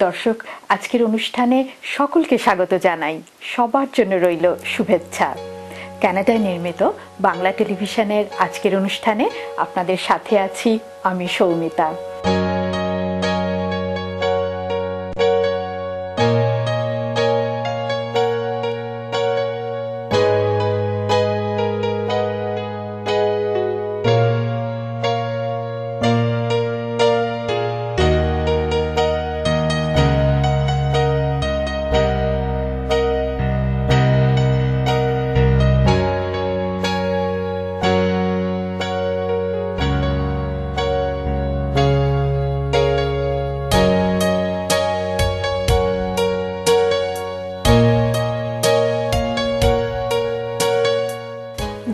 দর্শক, আজকের অনুষ্ঠানে সকলকে স্বাগত জানাই। সবার জন্য রইল শুভেচ্ছা। কানাডায় নির্মিত বাংলা টেলিভিশনের আজকের অনুষ্ঠানে আপনাদের সাথে আছি আমি সৌমিতা।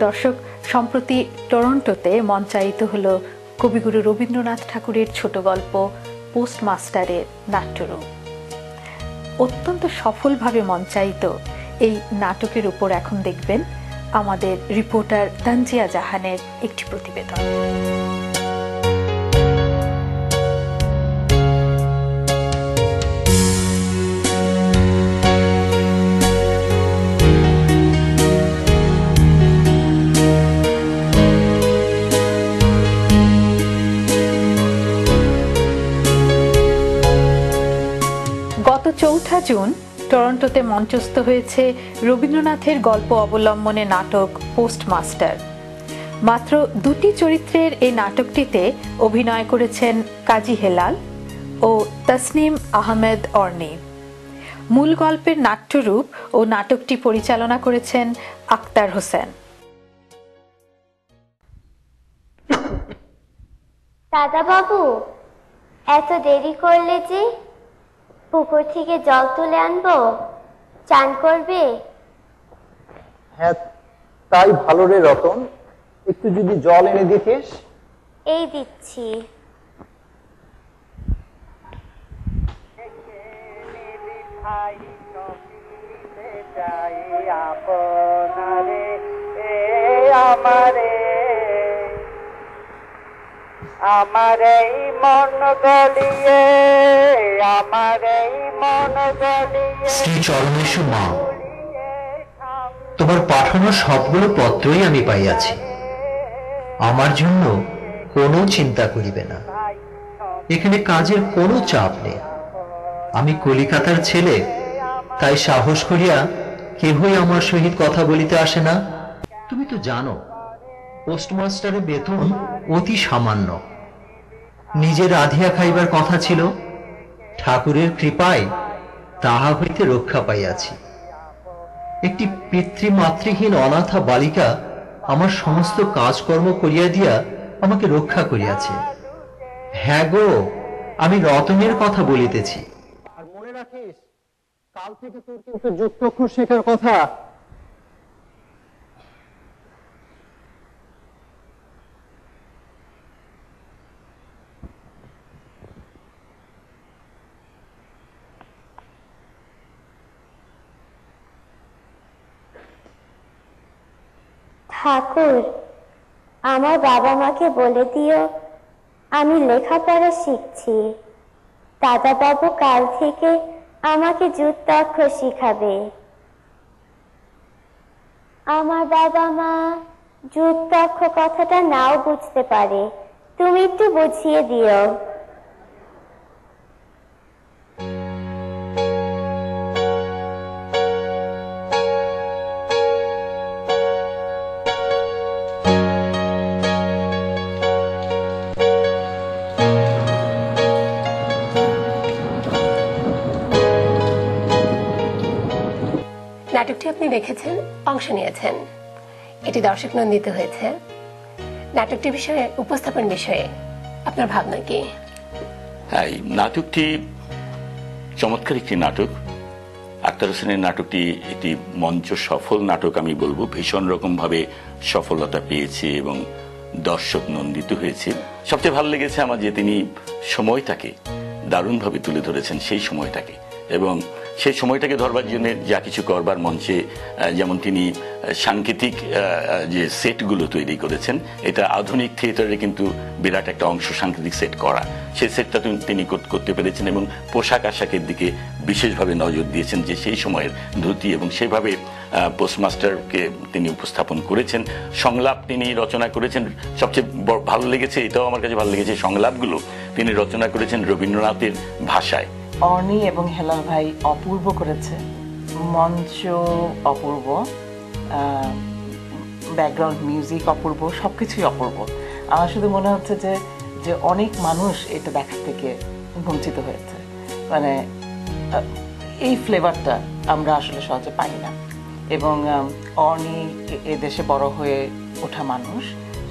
দর্শক, সম্প্রতি টরন্টোতে মঞ্চায়িত হল কবিগুরু রবীন্দ্রনাথ ঠাকুরের ছোট গল্প পোস্টমাস্টারের নাট্যরূপ। অত্যন্ত সফলভাবে মঞ্চায়িত এই নাটকের উপর এখন দেখবেন আমাদের রিপোর্টার তানজিয়া জাহানের একটি প্রতিবেদন। গত ৪ জুন টরন্টোতে মঞ্চস্থ হয়েছে রবীন্দ্রনাথের গল্প অবলম্বনে নাটক পোস্টমাস্টার। মাত্র ২টি চরিত্রের এই নাটকটিতে অভিনয় করেছেন কাজী হেলাল ও তসনিম আহমেদ অর্নি। মূল গল্পের নাট্যরূপ ও নাটকটি পরিচালনা করেছেন আক্তার হোসেন। দাদা বাবু, এত দেরি করলে যে? পুকুর থেকে জল তুলে আনবো, চান করবে? হ্যাঁ, তাই ভালো রে রতন, একটু যদি জল এনে দিতিস। এই দিচ্ছি। আমার এই মন গলিয়ে, আমার এই মন গলিয়ে। শ্রী চরমেশু মা, তোমার পাঠানো সবগুলো পত্রই আমি পাইয়াছি। আমার জন্য কোনো চিন্তা করিবে না। এখানে কাজের কোনো চাপ নেই। আমি কলিকাতার ছেলে, তাই সাহস করিয়া কেহই আমার সহিত কথা বলিতে আসে না। তুমি তো জানো পোস্টমাস্টারের বেতন অতি সামান্য। নিজের রাধিয়া খাইবার কথা ছিল, ঠাকুরের কৃপায় তাহা হইতে রক্ষা পাইয়াছি। একটি পিতৃমাতৃহীন অনাথা বালিকা আমার সমস্ত কাজকর্ম করিয়া দিয়া আমাকে রক্ষা করিয়াছে। হ্যাঁ গো, আমি রতনের কথা বলিতেছি। আর মনে রাখিস, কাল থেকে তোর কিন্তু যুক্তাক্ষর শেখার কথা। ঠাকুর, আমার বাবা মাকে বলে দিও আমি লেখাপড়া শিখছি। দাদা বাবু কাল থেকে আমাকে যুক্তাক্ষর শিখাবে। আমার বাবা মা যুক্তাক্ষর কথাটা নাও বুঝতে পারে, তুমি একটু বুঝিয়ে দিও। নাটকটি আপনি দেখেছেন, অংশ নিয়েছেন, এটি দর্শক নন্দিত হয়েছে। নাটকটির বিষয়ে, উপস্থাপন বিষয়ে আপনার ভাবনা কি? হ্যাঁ, নাটকটি চমৎকার একটি নাটক। আক্তার হোসেনের নাটকটি একটি মঞ্চ সফল নাটক আমি বলবো। ভীষণ রকম ভাবে সফলতা পেয়েছে এবং দর্শক নন্দিত হয়েছে। সবচেয়ে ভালো লেগেছে আমার যে তিনি সময়টাকে দারুণভাবে তুলে ধরেছেন, সেই সময়টাকে, এবং সেই সময়টাকে ধরবার জন্য যা কিছু করবার মঞ্চে যেমন তিনি সাংকেতিক যে সেটগুলো তৈরি করেছেন, এটা আধুনিক থিয়েটারে কিন্তু বিরাট একটা অংশ সাংকেতিক সেট করা, সেই সেটটা তিনি করতে পেরেছেন এবং পোশাক আশাকের দিকে বিশেষভাবে নজর দিয়েছেন যে সেই সময়ের ধুতি, এবং সেভাবে পোস্টমাস্টারকে তিনি উপস্থাপন করেছেন। সংলাপ তিনি রচনা করেছেন, সবচেয়ে ভালো লেগেছে, এটাও আমার কাছে ভালো লেগেছে, সংলাপগুলো তিনি রচনা করেছেন রবীন্দ্রনাথের ভাষায়। অর্নি এবং হেলাল ভাই অপূর্ব করেছে, মঞ্চ অপূর্ব, ব্যাকগ্রাউন্ড মিউজিক অপূর্ব, সবকিছুই অপূর্ব। আমার শুধু মনে হচ্ছে যে অনেক মানুষ এটা দেখার থেকে বঞ্চিত হয়েছে, মানে এই ফ্লেভারটা আমরা আসলে সহজে পাই না। এবং অর্নি এ দেশে বড় হয়ে ওঠা মানুষ,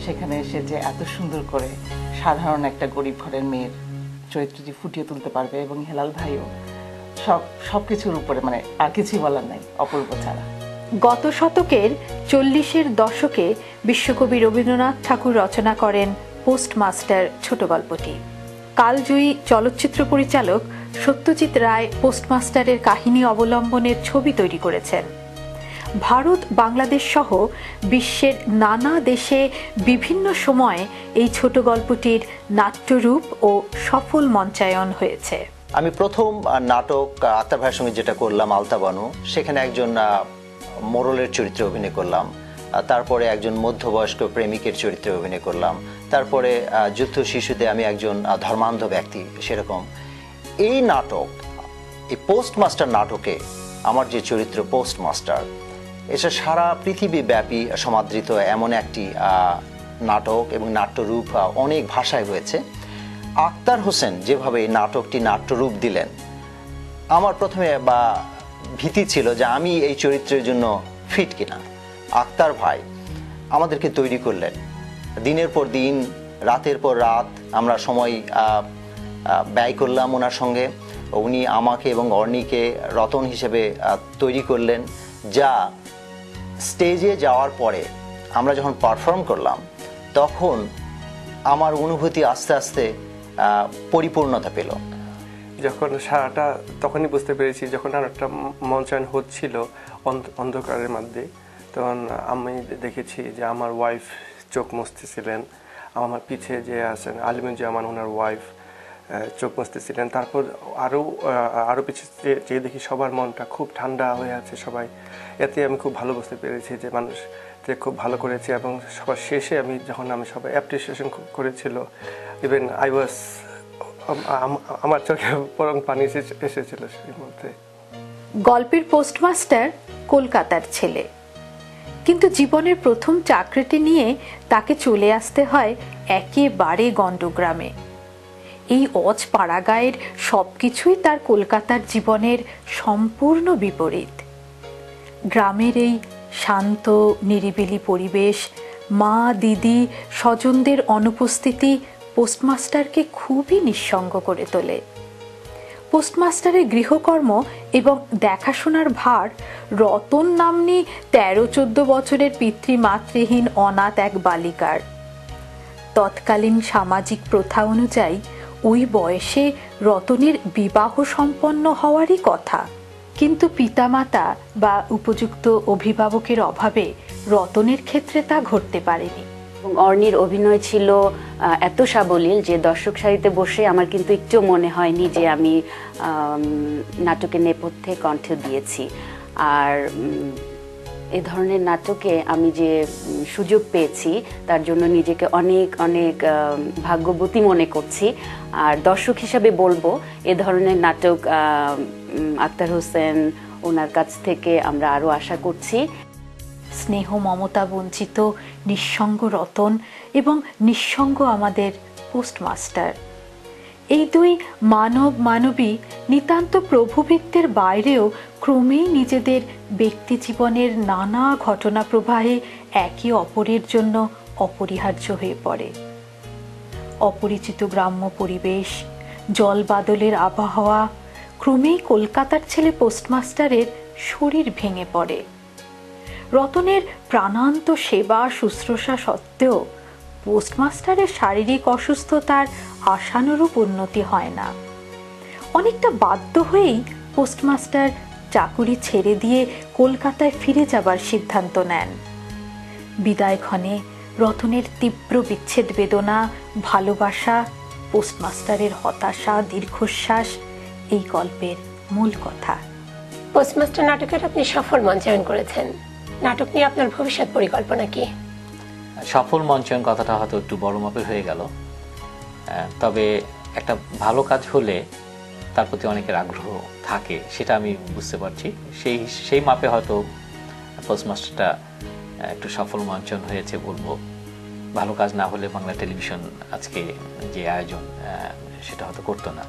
সেখানে এসে যে এত সুন্দর করে সাধারণ একটা গরিব ঘরের মেয়ের চরিত্রটি ফুটিয়ে তুলতে পারবে, এবং হেলাল ভাইও সবকিছুর উপরে, মানে আর কিছুই বলার নাই, অপূর্ব ছাড়া। গত শতকের 40-এর দশকে বিশ্বকবি রবীন্দ্রনাথ ঠাকুর রচনা করেন পোস্টমাস্টার ছোট গল্পটি। কালজয়ী চলচ্চিত্র পরিচালক সত্যজিৎ রায় পোস্টমাস্টারের কাহিনী অবলম্বনের ছবি তৈরি করেছেন। ভারত, বাংলাদেশ সহ বিশ্বের নানা দেশে বিভিন্ন সময়ে এই ছোট গল্পটির নাট্যরূপ ও সফল মঞ্চায়ন হয়েছে। আমি প্রথম নাটক আক্তার ভাইয়ের সঙ্গে যেটা করলাম আলতা বানু, সেখানে একজন মোড়লের চরিত্রে অভিনয় করলাম, তারপরে একজন মধ্যবয়স্ক প্রেমিকের চরিত্রে অভিনয় করলাম, তারপরে যুদ্ধ শিশুতে আমি একজন ধর্মান্ধ ব্যক্তি সেরকম। এই নাটক, এই পোস্টমাস্টার নাটকে আমার যে চরিত্র পোস্টমাস্টার, এটা সারা পৃথিবী ব্যাপী সমাদৃত এমন একটি নাটক এবং নাট্যরূপ অনেক ভাষায় হয়েছে। আক্তার হোসেন যেভাবে এই নাটকটি নাট্যরূপ দিলেন, আমার প্রথমে ভীতি ছিল যে আমি এই চরিত্রের জন্য ফিট কিনা। আক্তার ভাই আমাদেরকে তৈরি করলেন, দিনের পর দিন, রাতের পর রাত আমরা সময় ব্যয় করলাম ওনার সঙ্গে। উনি আমাকে এবং অর্নিকে রতন হিসেবে তৈরি করলেন, যা স্টেজে যাওয়ার পরে আমরা যখন পারফর্ম করলাম তখন আমার অনুভূতি আস্তে আস্তে পরিপূর্ণতা পেল। যখন সারাটা তখনই বুঝতে পেরেছি যখন একটা মঞ্চায়ন হচ্ছিল অন্ধকারের মধ্যে, তখন আমি দেখেছি যে আমার ওয়াইফ চোখ মুছতেছিলেন, আমার পিছে যে আছেন আলিমুজ্জামান ওনার ওয়াইফ চোখ মুছতেছিলেন। তারপর আরও পিছিয়ে যেয়ে দেখি সবার মনটা খুব ঠান্ডা হয়ে আছে সবাই। এতে আমি খুব ভালো বুঝতে পেরেছি যে মানুষ খুব ভালো করেছে। এবং সবার শেষে যখন সবাই অ্যাপ্রিসিয়েশন করেছিল, ইভেন আমার চোখে পরম পানি এসেছিল সেই মধ্যে। গল্পের পোস্টমাস্টার কলকাতার ছেলে, কিন্তু জীবনের প্রথম চাকরিটি নিয়ে তাকে চলে আসতে হয় একেবারে গণ্ডগ্রামে। এই অজ পাড়াগাঁয়ের সবকিছুই তার কলকাতার জীবনের সম্পূর্ণ বিপরীত। গ্রামের এই শান্ত নিরিবিলি পরিবেশ, মা, দিদি, স্বজনদের অনুপস্থিতি পোস্টমাস্টারকে খুবই নিঃসঙ্গ করে তোলে। পোস্টমাস্টারের গৃহকর্ম এবং দেখাশোনার ভার রতন নাম্নী 13-14 বছরের পিতৃমাতৃহীন অনাথ এক বালিকার। তৎকালীন সামাজিক প্রথা অনুযায়ী ওই বয়সে রতনের বিবাহ সম্পন্ন হওয়ারই কথা, কিন্তু পিতামাতা বা উপযুক্ত অভিভাবকের অভাবে রতনের ক্ষেত্রে তা ঘটতে পারেনি। এবং অর্নির অভিনয় ছিল এত সাবলীল যে দর্শক সারিতে বসে আমার কিন্তু একটু মনে হয়নি যে আমি নাটকের নেপথ্যে কণ্ঠ দিয়েছি। আর এ ধরনের নাটকে আমি যে সুযোগ পেয়েছি তার জন্য নিজেকে অনেক অনেক ভাগ্যবতী মনে করছি। আর দর্শক হিসাবে বলবো, এ ধরনের নাটক আক্তার হোসেন ওনার কাছ থেকে আমরা আরও আশা করছি। স্নেহ মমতা বঞ্চিত নিঃসঙ্গ রতন এবং নিঃসঙ্গ আমাদের পোস্টমাস্টার, এই দুই মানব মানবী নিতান্ত প্রভুভক্তের বাইরেও ক্রমেই নিজেদের ব্যক্তি জীবনের নানা ঘটনা প্রবাহে একে অপরের জন্য অপরিহার্য হয়ে পড়ে। অপরিচিত গ্রাম্য পরিবেশ, জল বাদলের আবহাওয়া, ক্রমেই কলকাতার ছেলে পোস্টমাস্টারের শরীর ভেঙে পড়ে। রতনের প্রাণান্ত সেবা শুশ্রূষা সত্ত্বেও পোস্টমাস্টারের শারীরিক অসুস্থতার আশানুরূপ উন্নতি হয় না। অনেকটা বাধ্য হয়েই পোস্টমাস্টার চাকুরি ছেড়ে দিয়ে কলকাতায় ফিরে যাবার সিদ্ধান্ত নেন। বিদায়ক্ষণে রতনের তীব্র বিচ্ছেদ বেদনা, ভালোবাসা, পোস্টমাস্টারের হতাশা, দীর্ঘশ্বাস এই গল্পের মূল কথা। পোস্টমাস্টার নাটকের আপনি সফল মঞ্চায়ন করেছেন, নাটক নিয়ে আপনার ভবিষ্যৎ পরিকল্পনা কি? সফল মঞ্চায়ন কথাটা হয়তো একটু বড় মাপের হয়ে গেল, তবে একটা ভালো কাজ হলে তার প্রতি অনেকের আগ্রহ থাকে, সেটা আমি বুঝতে পারছি। সেই মাপে হয়তো পোস্টমাস্টারটা একটু সফল মঞ্চায়ন হয়েছে বলবো। ভালো কাজ না হলে বাংলা টেলিভিশন আজকে যে আয়োজন সেটা হয়তো করতো না।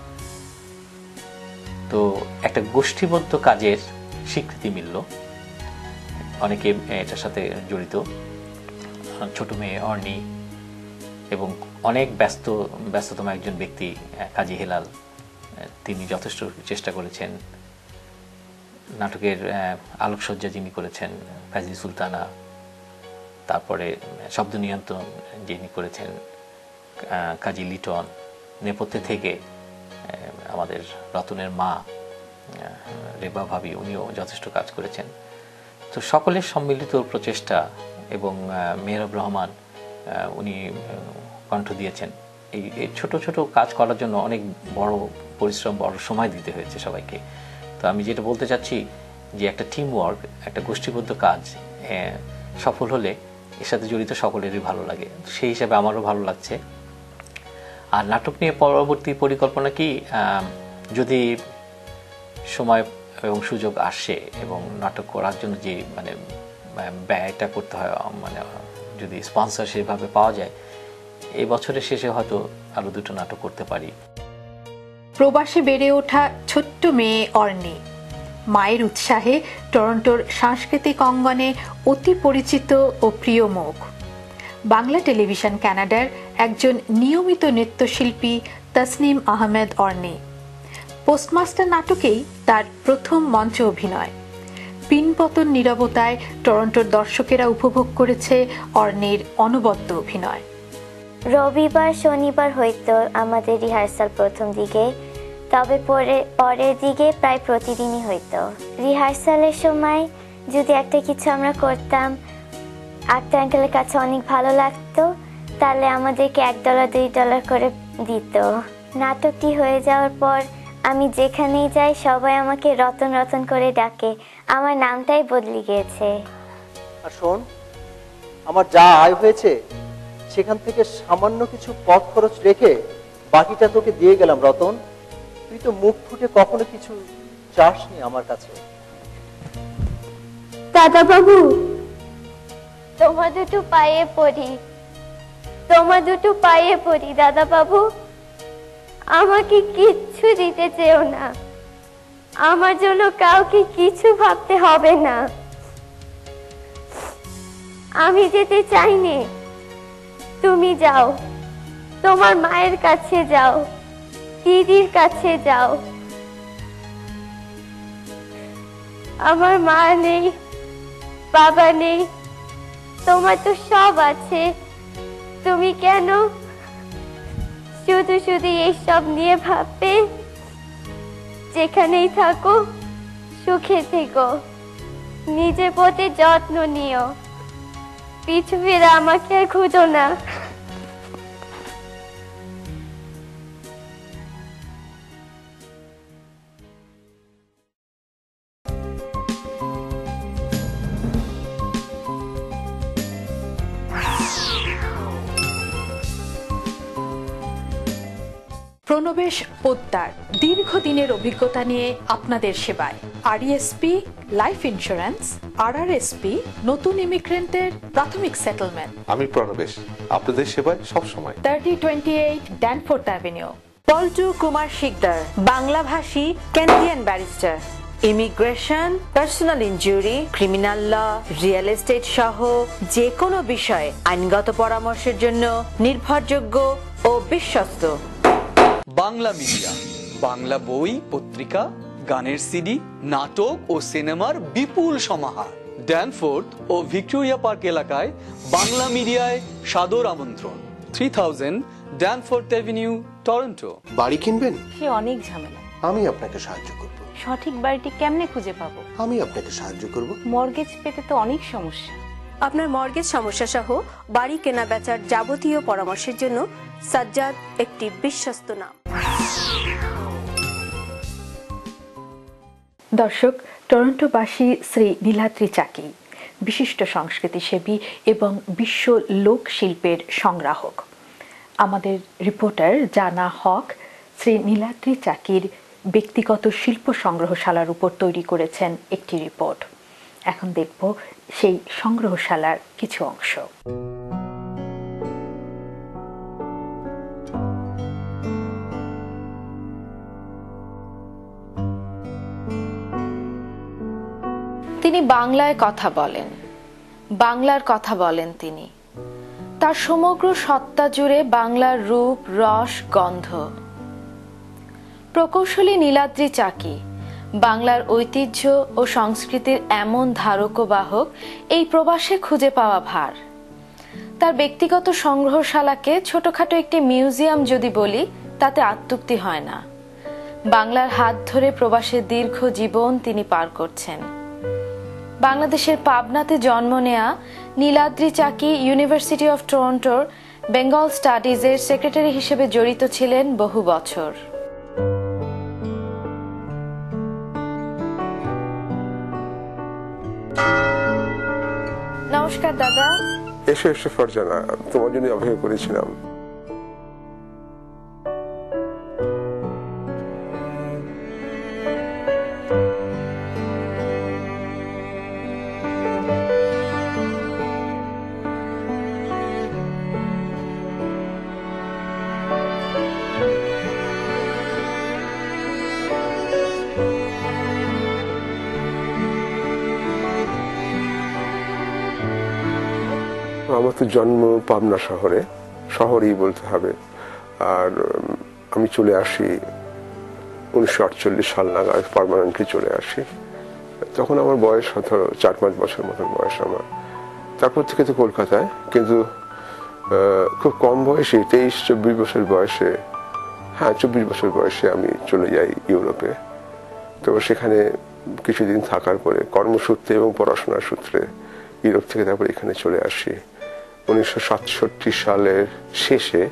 তো একটা গোষ্ঠীবদ্ধ কাজের স্বীকৃতি মিলল, অনেকে এটার সাথে জড়িত। ছোট মেয়ে অর্নি এবং অনেক ব্যস্ততম একজন ব্যক্তি কাজী হেলাল, তিনি যথেষ্ট চেষ্টা করেছেন। নাটকের আলোকসজ্জা যিনি করেছেন কাজী সুলতানা, তারপরে শব্দ নিয়ন্ত্রণ যিনি করেছেন কাজী লিটন, নেপথ্যে থেকে আমাদের রতনের মা রেবা ভাবি, উনিও যথেষ্ট কাজ করেছেন। তো সকলের সম্মিলিত প্রচেষ্টা এবং মেহরাব রহমান উনি কণ্ঠ দিয়েছেন। এই ছোট ছোট কাজ করার জন্য অনেক বড় পরিশ্রম, বড় সময় দিতে হয়েছে সবাইকে। তো আমি যেটা বলতে চাচ্ছি যে একটা টিম ওয়ার্ক, একটা গোষ্ঠীবদ্ধ কাজ সফল হলে এর সাথে জড়িত সকলেরই ভালো লাগে। সেই হিসাবে আমারও ভালো লাগছে। আর নাটক নিয়ে পরবর্তী পরিকল্পনা কি, যদি সময় এবং সুযোগ আসে এবং নাটক করার জন্য যে মানে ব্যয়টা করতে হয়, মানে যদি স্পন্সর সেভাবে পাওয়া যায়, এই বছরের শেষে হয়তো আরো দুটো নাটক করতে পারি। প্রবাসে বেড়ে ওঠা ছোট্ট মেয়ে অর্নি মায়ের উৎসাহে টরন্টোর সাংস্কৃতিক অঙ্গনে অতি পরিচিত ও প্রিয় মুখ। বাংলা টেলিভিশন কানাডার একজন নিয়মিত নৃত্যশিল্পী তসনিম আহমেদ অর্নি। পোস্টমাস্টার নাটকেই তার প্রথম মঞ্চ অভিনয়। পিনপতন নীরবতায় টরন্টোর দর্শকেরা উপভোগ করেছে অর্নির অনবদ্য অভিনয়। রবিবার শনিবার হইতো আমাদের রিহার্সাল প্রথম দিকে, তবে পরের দিকে প্রায় প্রতিদিনই হইতো। রিহার্সালের সময় যদি একটা কিছু আমরা করতাম, আক্তার আঙ্কেলের কাছে অনেক ভালো লাগতো, তাহলে আমাদেরকে $1 $2 করে দিত। নাটকটি হয়ে যাওয়ার পর আমি যেখানেই যাই সবাই আমাকে রতন রতন করে ডাকে, আমার নামটাই বদলে গিয়েছে। আর শোন, আমার যা আয় হয়েছে সেখান থেকে সামান্য কিছু পথ খরচ রেখে বাকিটা তোকে দিয়ে গেলাম রতন। তুই তো মুখ ফুটে কখনো কিছু চাসনি আমার কাছে। দাদা বাবু, তোমার দুটো পায়ে পড়ি দাদা বাবু, আমাকে কিচ্ছু দিতে চেও না, আমার জন্য কাউকে কিছু ভাবতে হবে না। আমি যেতে চাইনি, তুমি যাও, তোমার মায়ের কাছে যাও, দিদির কাছে যাও। আমার মা নেই, বাবা নেই, তোমার তো সব আছে, তুমি কেন শুধু শুধু এইসব নিয়ে ভাববে? যেখানেই থাকো সুখে থেকো, নিজের প্রতি যত্ন নিও, পিছু ফিরে আমাকে আর খুঁজো না। প্রণবেশ পোদ্দার দীর্ঘদিনের অভিজ্ঞতা নিয়ে আপনাদের সেবায়। আরইএসপি লাইফ ইন্স্যুরেন্স, আরআরএসপি নতুন ইমিগ্রেন্টদের প্রাথমিক সেটেলমেন্ট। আমি প্রণবেশ, আপনাদের সেবায় সব সময়। 3028 ড্যানফোর্থ অ্যাভিনিউ। পল্টু কুমার শিকদার, বাংলাভাষী কেন্দ্রিয়ান barrister, immigration, personal injury, criminal law, real estate সহ যে কোনো বিষয়ে আইনগত পরামর্শের জন্য নির্ভরযোগ্য ও বিশ্বস্ত। বাংলা মিডিয়া, বাংলা বই, পত্রিকা, গানের সিডি, নাটক ও সিনেমার বিপুল সমাহার। ড্যানফোর্থ ও ভিক্টোরিয়া পার্ক এলাকায় বাংলা মিডিয়ায় সাদর আমন্ত্রণ। 3000 ড্যানফোর্থ অ্যাভিনিউ, টরন্টো। বাড়ি কিনবেন? সে অনেক ঝামেলা। আমি আপনাকে সাহায্য করব। সঠিক বাড়িটি কেমনে খুঁজে পাবো? আমি আপনাকে সাহায্য করব। মর্গেজ পেতে তো অনেক সমস্যা। আপনার মর্গেজ সমস্যা সহ বাড়ি কেনা বেচার যাবতীয় পরামর্শের জন্য সাজ্জাদ একটি বিশ্বস্ত নাম। দর্শক, টরন্টোবাসী শ্রী নীলাদ্রি চাকি বিশিষ্ট সংস্কৃতিসেবী এবং বিশ্ব লোক শিল্পের সংগ্রাহক। আমাদের রিপোর্টার জানা হক শ্রী নীলাদ্রি চাকির ব্যক্তিগত শিল্প সংগ্রহশালার উপর তৈরি করেছেন একটি রিপোর্ট। এখন দেখব সেই সংগ্রহশালার কিছু অংশ। তিনি বাংলায় কথা বলেন, বাংলার কথা বলেন তিনি। তার সমগ্র সত্তা জুড়ে বাংলার রূপ, রস, গন্ধ। প্রকৌশলী নীলাদ্রি চাকি বাংলার ঐতিহ্য ও সংস্কৃতির এমন ধারক ও বাহক এই প্রবাসে খুঁজে পাওয়া ভার। তার ব্যক্তিগত সংগ্রহশালাকে ছোটখাটো একটি মিউজিয়াম যদি বলি তাতে আত্মুক্তি হয় না। বাংলার হাত ধরে প্রবাসের দীর্ঘ জীবন তিনি পার করছেন। বাংলাদেশের পাবনাতে জন্ম নেয়া নীলাদ্রি চাকি ইউনিভার্সিটি অফ টরন্টোর বেঙ্গল স্টাডিজের সেক্রেটারি হিসেবে জড়িত ছিলেন বহু বছর। নমস্কার দাদা। এসো এসো ফারজানা, তোমার জন্য অপেক্ষা করেছিলাম। আমার তো জন্ম পাবনা শহরেই বলতে হবে। আর আমি চলে আসি 1948 সাল নাগাদ, পার্মানেন্টলি চলে আসি। তখন আমার বয়স হয়তো 4-5 বছর মতন বয়স আমার। তারপর থেকে তো কলকাতায়, কিন্তু খুব কম বয়সে 23-24 বছর বয়সে, 24 বছর বয়সে আমি চলে যাই ইউরোপে। তো সেখানে কিছুদিন থাকার পরে কর্মসূত্রে এবং পড়াশোনার সূত্রে ইউরোপ থেকে তারপর এখানে চলে আসি। 1967 সালের শেষে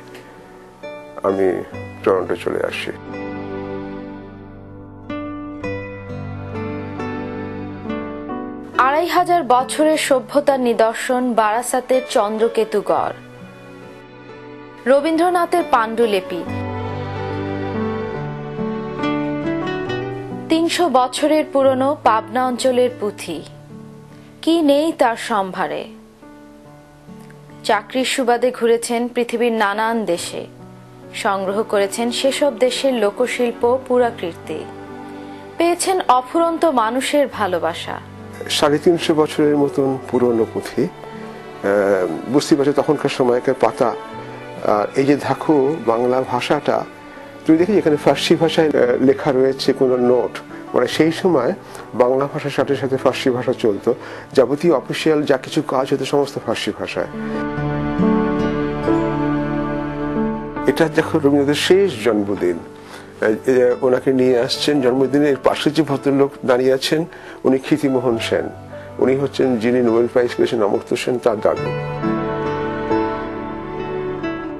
আমি টরন্টো চলে আসি। 2500 বছরের সভ্যতার নিদর্শন বারাসাতের চন্দ্রকেতুগড়, রবীন্দ্রনাথের পাণ্ডুলিপি, 300 বছরের পুরনো পাবনা অঞ্চলের পুঁথি, কি নেই তার সম্ভারে। চাকরির সুবাদে ঘুরেছেন পৃথিবীর নানান দেশে, সংগ্রহ করেছেন সেসব দেশের লোকশিল্প, পুরাকীর্তি, পেয়েছেন অফুরন্ত মানুষের ভালোবাসা। 350 বছরের মতন পুরনো পুঁথি, বুঝতে পারছো তখনকার সময়কার পাতা। আর এই যে দেখো বাংলা ভাষাটা, তুমি দেখি এখানে ফার্সি ভাষায় লেখা রয়েছে কোনো নোট, মানে সেই সময় বাংলা ভাষার সাথে সাথে ফার্সি ভাষা চলতো। যাবতীয় অফিসিয়াল যা কিছু কাজ হতো সমস্ত ফার্সি ভাষায়। এটা দেখো রবীন্দ্রনাথের শেষ জন্মদিন, ওনাকে নিয়ে আসছেন জন্মদিনের পাশে যে ভদ্রলোক দাঁড়িয়ে আছেন উনি ক্ষিতিমোহন সেন, উনি হচ্ছেন যিনি নোবেল প্রাইজ পেয়েছেন অমর্ত্য সেন তার দাদু।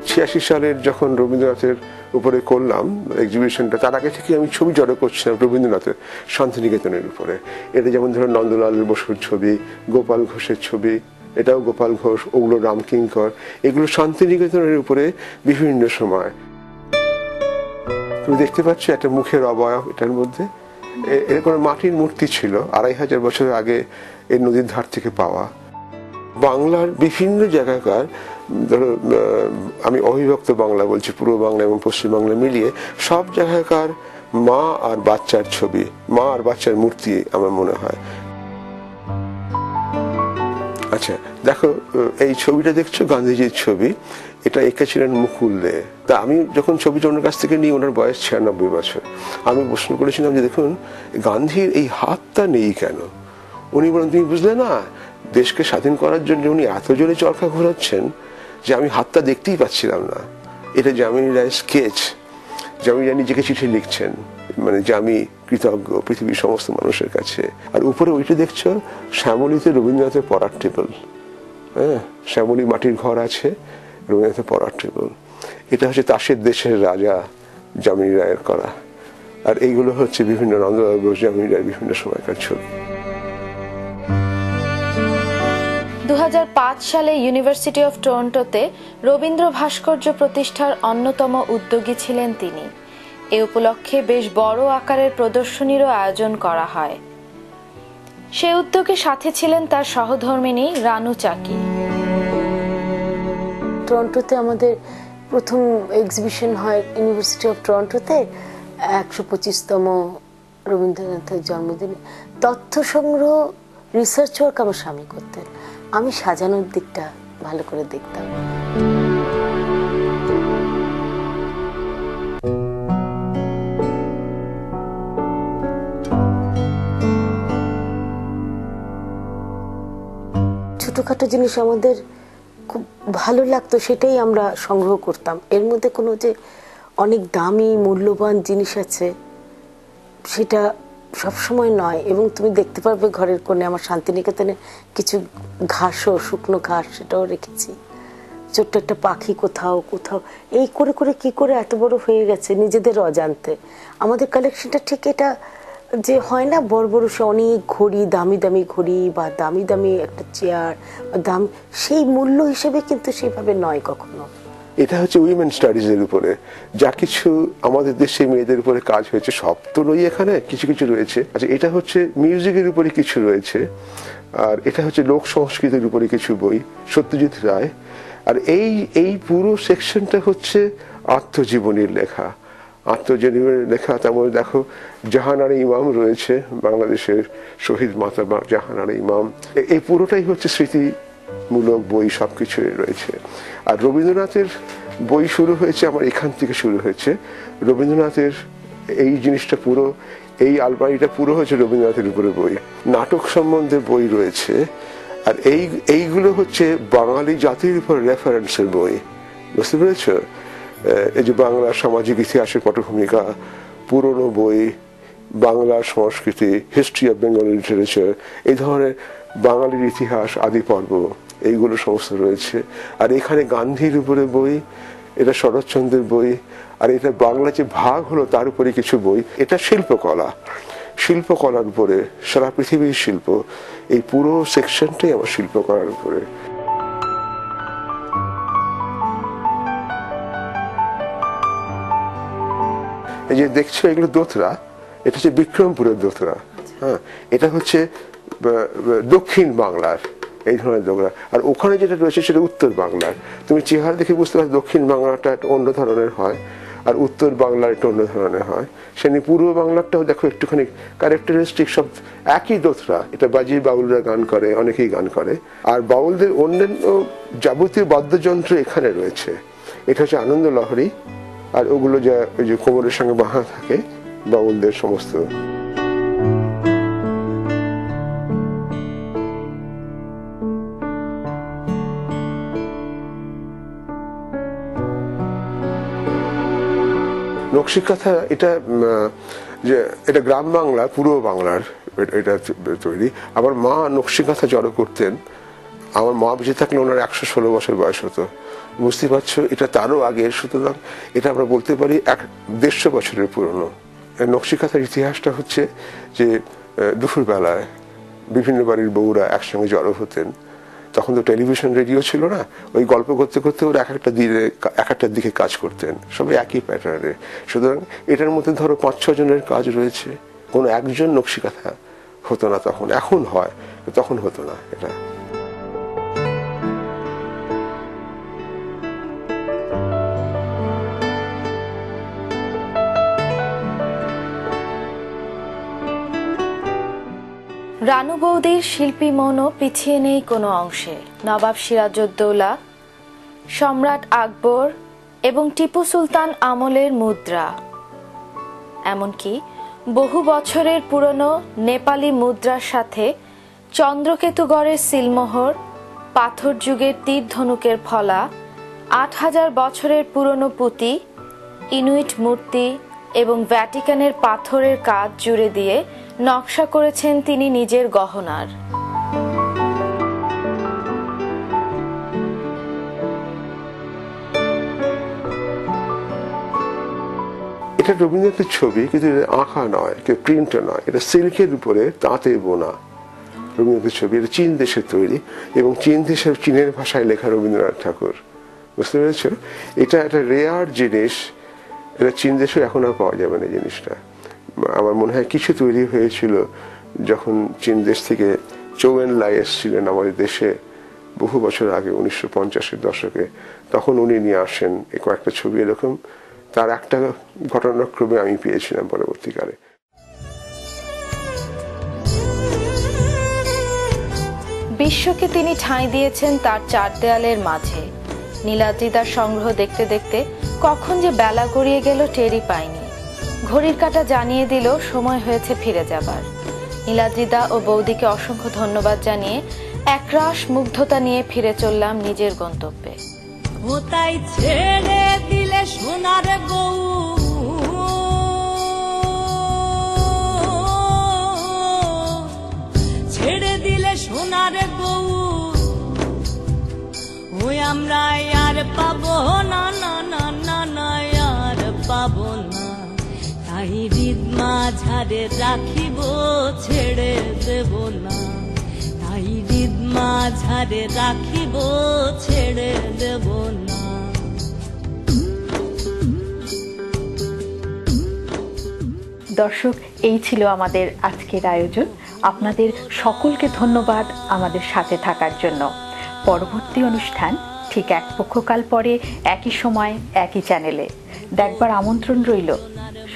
86 সালের যখন রবীন্দ্রনাথের উপরে করলাম এক্সিবিশনটা, তার আগে থেকে আমি ছবি জড়ো করছিলাম রবীন্দ্রনাথের শান্তিনিকেতনের উপরে। এটা যেমন ধরো নন্দলাল বসুর ছবি, গোপাল ঘোষের ছবি, এটাও গোপাল ঘোষ, ওগুলো রামকিঙ্কর, এগুলো শান্তিনিকেতনের উপরে বিভিন্ন সময়। তুমি দেখতে পাচ্ছ একটা মুখের অবয়ব এটার মধ্যে। এর কোনো মাটির মূর্তি ছিল 2500 বছর আগে এই নদীর ধার থেকে পাওয়া। বাংলার বিভিন্ন জায়গাকার, ধরো আমি অবিভক্ত বাংলা বলছি, পূর্ব বাংলা এবং পশ্চিম বাংলা মিলিয়ে সব জায়গাকার মা আর বাচ্চার ছবি, মা আর বাচ্চার মূর্তি আমার মনে হয়। আচ্ছা দেখো, এই ছবিটা দেখছো গান্ধীজির ছবি, এটা এঁকেছিলেন মুকুল দে। তা আমি যখন ছবিটা ওনার কাছ থেকে নিই, ওনার বয়স 96 বছর। আমি প্রশ্ন করেছিলাম যে দেখুন গান্ধীর এই হাতটা নেই কেন? উনি বলেন তুমি বুঝলে না, দেশকে স্বাধীন করার জন্য উনি এত জোরে চরকা ঘোরাচ্ছেন যে আমি হাতটা দেখতেই পাচ্ছিলাম না। এটা যামিনী রায়ের স্কেচ, জামিরা নিজেকে চিঠি লিখছেন, মানে যে আমি কৃতজ্ঞ পৃথিবীর সমস্ত মানুষের কাছে। আর উপরে ওইটা দেখছো শ্যামলীতে রবীন্দ্রনাথের পড়ার টেবিল, হ্যাঁ, শ্যামলী মাটির ঘর আছে, রবীন্দ্রনাথের পড়ার টেবিল। এটা হচ্ছে তাসের দেশের রাজা যামিনী রায়ের করা। আর এইগুলো হচ্ছে বিভিন্ন নন্দলাল বোস যামিনী রায়ের বিভিন্ন সময়কার ছবি। 2005 সালে ইউনিভার্সিটি অফ টরন্টোতে রবীন্দ্র ভাস্কর্য প্রতিষ্ঠার অন্যতম উদ্যোগী ছিলেন তিনি। এ উপলক্ষে বেশ বড় আকারের প্রদর্শনীরও আয়োজন করা হয়। সে উদ্যোগে সাথে ছিলেন তার সহধর্মিণী রানু চাকি। টরন্টোতে আমাদের প্রথম এক্সিবিশন হয় ইউনিভার্সিটি অফ টরন্টোতে 125তম রবীন্দ্রনাথের জন্মদিনে। তথ্য সংগ্রহ, রিসার্চ ওয়ার্ক আমার স্বামী করতেন, আমি সাজানোর দিকটা ভালো করে দেখতাম। ছোটখাটো জিনিস আমাদের খুব ভালো লাগতো, সেটাই আমরা সংগ্রহ করতাম। এর মধ্যে কোনো যে অনেক দামি মূল্যবান জিনিস আছে সেটা সবসময় নয়। এবং তুমি দেখতে পারবে ঘরের কোণে আমার শান্তিনিকেতনে কিছু ঘাসও, শুকনো ঘাস, সেটাও রেখেছি। ছোট্ট একটা পাখি কোথাও কোথাও, এই করে করে কি করে এত বড় হয়ে গেছে নিজেদের অজান্তে। আমাদের কালেকশনটা ঠিক এটা যে হয় না বড় বড় সে অনেক ঘড়ি, দামি দামি ঘড়ি বা দামি দামি একটা চেয়ার বা দাম, সেই মূল্য হিসেবে কিন্তু সেভাবে নয় কখনো। এটা হচ্ছে উইমেন স্টাডিজ এর উপরে যা কিছু আমাদের দেশে মেয়েদের উপরে কাজ হয়েছে, সব তো নই, এখানে কিছু কিছু রয়েছে। আচ্ছা, এটা হচ্ছে মিউজিকের উপরে কিছু রয়েছে, আর এটা হচ্ছে লোক সংস্কৃতির উপরে কিছু বই, সত্যজিৎ রায়। আর এই পুরো সেকশনটা হচ্ছে আত্মজীবনীর লেখা, আত্মজীবনীর লেখা। তেমন দেখো জাহানারা ইমাম রয়েছে, বাংলাদেশের শহীদ মাতা জাহানারা ইমাম। এই পুরোটাই হচ্ছে স্মৃতিমূলক বই, সবকিছুই রয়েছে। আর রবীন্দ্রনাথের বই শুরু হয়েছে আমার এখান থেকে শুরু হয়েছে। রবীন্দ্রনাথের এই জিনিসটা পুরো, এই আলমারিটা পুরো হচ্ছে রবীন্দ্রনাথের উপরে বই। নাটক সম্বন্ধে বই রয়েছে, আর এইগুলো হচ্ছে বাঙালি জাতির উপর রেফারেন্সের বই, বুঝতে পেরেছ? এই যে বাংলা সামাজিক ইতিহাসের পটভূমিকা, পুরনো বই, বাংলার সংস্কৃতি, হিস্ট্রি অফ বেঙ্গলি লিটারেচার, এই ধরনের বাঙালির ইতিহাস, আদি পর্ব, এইগুলো সমস্ত রয়েছে। আর এখানে গান্ধীর উপরে বই, এটা শরৎচন্দ্রের বই, আর এটা বাংলা যে ভাগ হলো তার উপরে কিছু বই। এটা শিল্পকলা, শিল্পকলার উপরে, সারা পৃথিবীর শিল্প, এই পুরো সেকশনটাই আমার শিল্পকলার উপরে। এই যে দেখছো এগুলো দোতরা, এটা হচ্ছে বিক্রমপুরের দোতরা। হ্যাঁ, এটা হচ্ছে দক্ষিণ বাংলার এই ধরনের দোতরা। আর ওখানে যেটা রয়েছে সেটা উত্তর বাংলার। তুমি চেহারা দেখে বুঝতে পারছো দক্ষিণ বাংলাটা একটা অন্য ধরনের হয়, আর উত্তর বাংলার একটা অন্য ধরনের হয়। সেমনি পূর্ব বাংলারটাও দেখো একটুখানি ক্যারেক্টারিস্টিক, সব একই দোতরা। এটা বাজি বাউলরা গান করে, অনেকেই গান করে। আর বাউলদের অন্যান্য যাবতীয় বাদ্যযন্ত্র এখানে রয়েছে। এটা হচ্ছে আনন্দ লহরী, আর ওগুলো যা ওই যে কোমরের সঙ্গে বাঁধা থাকে বাউলদের সমস্ত। নকশিকাঁথা এটা গ্রাম বাংলা, পূর্ব বাংলার এটা তৈরি। আমার মা নকশিকাঁথা জড়ো করতেন। আমার মা বেঁচে থাকলে ওনার 116 বছর বয়স হতো, বুঝতে পারছো? এটা তারও আগে। সুতরাং এটা আমরা বলতে পারি 150 বছরের পুরনো। নকশিকাঁথার ইতিহাসটা হচ্ছে যে দুপুরবেলায় বিভিন্ন বাড়ির বউরা একসঙ্গে জড়ো হতেন। তখন তো টেলিভিশন রেডিও ছিল না, ওই গল্প করতে করতে ওরা এক একটার দিকে কাজ করতেন, সবাই একই প্যাটার্নে। সুতরাং এটার মধ্যে ধরো 5-6 জনের কাজ রয়েছে, কোনো একজন নকশিকাঁথা হতো না তখন। এখন হয়, তখন হতো না এটা। রানু বৌদির শিল্পী মনও পিছিয়ে নেই কোনো অংশে। নবাব সিরাজউদ্দৌলা, সম্রাট আকবর এবং টিপু সুলতান আমলের মুদ্রা, এমনকি বহু বছরের পুরনো নেপালি মুদ্রার সাথে চন্দ্রকেতুগড়ের সিলমোহর, পাথর যুগের তীর ধনুকের ফলা, 8000 বছরের পুরনো পুঁতি, ইনুইট মূর্তি এবং ভ্যাটিকানের পাথরের কাজ জুড়ে দিয়ে নকশা করেছেন তিনি নিজের গহনার। এটা রবীন্দ্রনাথের ছবি, কিন্তু এটা আঁকা নয়, প্রিন্টও নয়, এটা সিল্কের উপরে তাঁতে বোনা রবীন্দ্রনাথের ছবি। এটা চীন দেশের তৈরি এবং চীন দেশের চীনের ভাষায় লেখা রবীন্দ্রনাথ ঠাকুর, বুঝতে পেরেছ? এটা একটা রেয়ার জিনিস, এটা চীন দেশেও এখন আর পাওয়া যাবে না জিনিসটা। আমার মনে হয় কিছু তৈরি হয়েছিল যখন চীন দেশ থেকে চৌ এন লাই এসেছিলেন আমাদের দেশে বহু বছর আগে, 1950-এর দশকে। তখন উনি নিয়ে আসেন এই কয়েকটা ছবি এরকম। তার একটা ঘটনাক্রমে আমি পেয়েছিলাম পরবর্তীকালে। বিশ্বকে তিনি ঠাঁই দিয়েছেন তার চার দেয়ালের মাঝে। নীলাদ্রিদার সংগ্রহ দেখতে দেখতে কখন যে বেলা গড়িয়ে গেল টেরই পাইনি। ঘড়ির কাঁটা জানিয়ে দিল সময় হয়েছে ফিরে যাবার। নীলাদ্রিদা ও বৌদিকে অসংখ্য ধন্যবাদ জানিয়ে একরাশ মুগ্ধতা নিয়ে ফিরে চললাম নিজের গন্তব্যে। তাই ছেড়ে দিলে সোনার গৌ, ছেড়ে দিলে সোনার গৌ, ওই আমরা আর পাবো না, না না না না আর পাবো না। তাই হৃদ মাঝারে রাখিব, ছেড়ে দেব না। তাই হৃদ মাঝারে রাখিব, ছেড়ে দেব না। দর্শক, এই ছিল আমাদের আজকের আয়োজন। আপনাদের সকলকে ধন্যবাদ আমাদের সাথে থাকার জন্য। পরবর্তী অনুষ্ঠান ঠিক এক পক্ষকাল পরে একই সময় একই চ্যানেলে দেখবার আমন্ত্রণ রইল।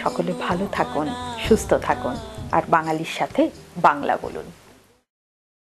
সকলে ভালো থাকুন, সুস্থ থাকুন, আর বাঙালির সাথে বাংলা বলুন।